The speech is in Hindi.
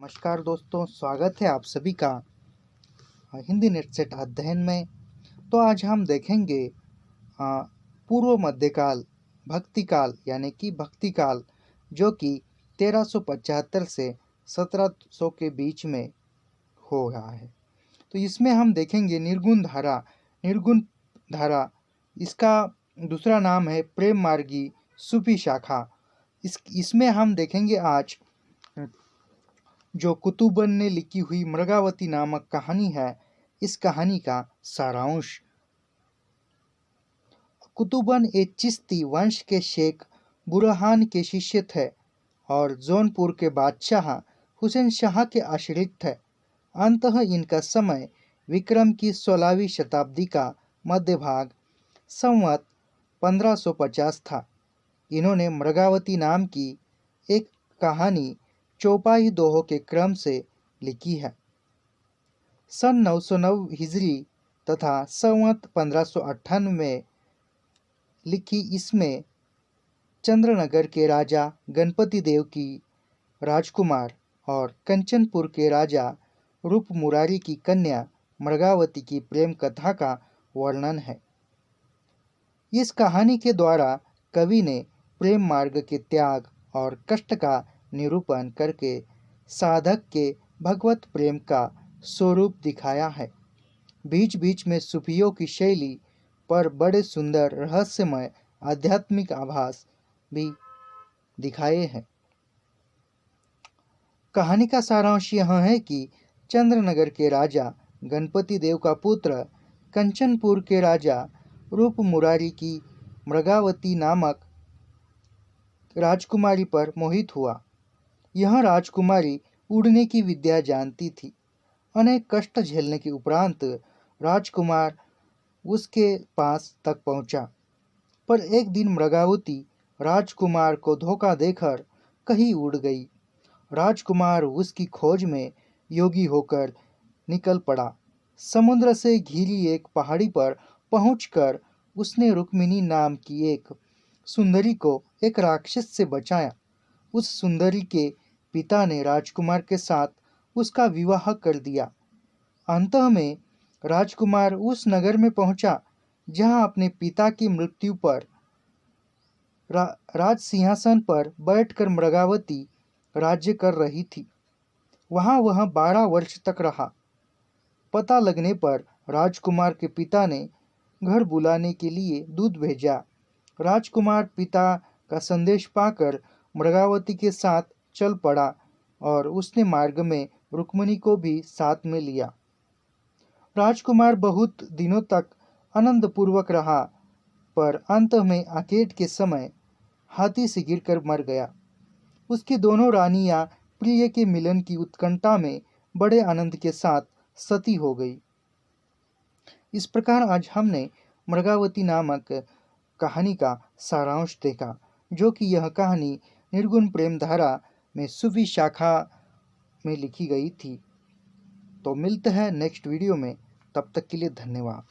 नमस्कार दोस्तों, स्वागत है आप सभी का हिंदी नेट सेट अध्ययन में। तो आज हम देखेंगे पूर्व मध्यकाल भक्तिकाल यानी कि भक्तिकाल, जो कि 1375 से 1700 के बीच में हो रहा है। तो इसमें हम देखेंगे निर्गुण धारा इसका दूसरा नाम है प्रेम मार्गी सूफी शाखा। इसमें हम देखेंगे आज जो कुतुबन ने लिखी हुई मृगावती नामक कहानी है, इस कहानी का सारांश। कुतुबन एक चिश्ती वंश के शेख बुरहान के शिष्य थे और जौनपुर के बादशाह हुसैन शाह के आश्रित थे। अंततः इनका समय विक्रम की 16वीं शताब्दी का मध्य भाग संवत 1550 था। इन्होंने मृगावती नाम की एक कहानी चौपाई दोहों के क्रम से लिखी है। सन 909 हिजरी तथा संवत 1598 में लिखी इसमें चंद्रनगर के राजा गणपति देव की राजकुमार और कंचनपुर के राजा रूप मुरारी की कन्या मृगावती की प्रेम कथा का वर्णन है। इस कहानी के द्वारा कवि ने प्रेम मार्ग के त्याग और कष्ट का निरूपण करके साधक के भगवत प्रेम का स्वरूप दिखाया है। बीच बीच में सूफियों की शैली पर बड़े सुंदर रहस्यमय आध्यात्मिक आभास भी दिखाए हैं। कहानी का सारांश यह है कि चंद्रनगर के राजा गणपति देव का पुत्र कंचनपुर के राजा रूप मुरारी की मृगावती नामक राजकुमारी पर मोहित हुआ। यह राजकुमारी उड़ने की विद्या जानती थी। अनेक कष्ट झेलने के उपरांत राजकुमार उसके पास तक पहुंचा, पर एक दिन मृगावती राजकुमार को धोखा देकर कहीं उड़ गई। राजकुमार उसकी खोज में योगी होकर निकल पड़ा। समुद्र से घिरी एक पहाड़ी पर पहुंचकर उसने रुक्मिणी नाम की एक सुंदरी को एक राक्षस से बचाया। उस सुंदरी के पिता ने राजकुमार के साथ उसका विवाह कर दिया। अंत में राजकुमार उस नगर में पहुंचा जहां अपने पिता की मृत्यु पर राज सिंहासन पर बैठकर मृगावती राज्य कर रही थी। वहां वह 12 वर्ष तक रहा। पता लगने पर राजकुमार के पिता ने घर बुलाने के लिए दूत भेजा। राजकुमार पिता का संदेश पाकर मृगावती के साथ चल पड़ा और उसने मार्ग में रुक्मिणी को भी साथ में लिया। राजकुमार बहुत दिनों तक आनंद पूर्वक रहा, पर अंत में आकेट के समय हाथी से गिरकर मर गया। उसकी दोनों रानियां प्रिय के मिलन की उत्कंठा में बड़े आनंद के साथ सती हो गई। इस प्रकार आज हमने मृगावती नामक कहानी का सारांश देखा, जो कि यह कहानी निर्गुण प्रेम धारा में सूफी शाखा में लिखी गई थी। तो मिलते हैं नेक्स्ट वीडियो में, तब तक के लिए धन्यवाद।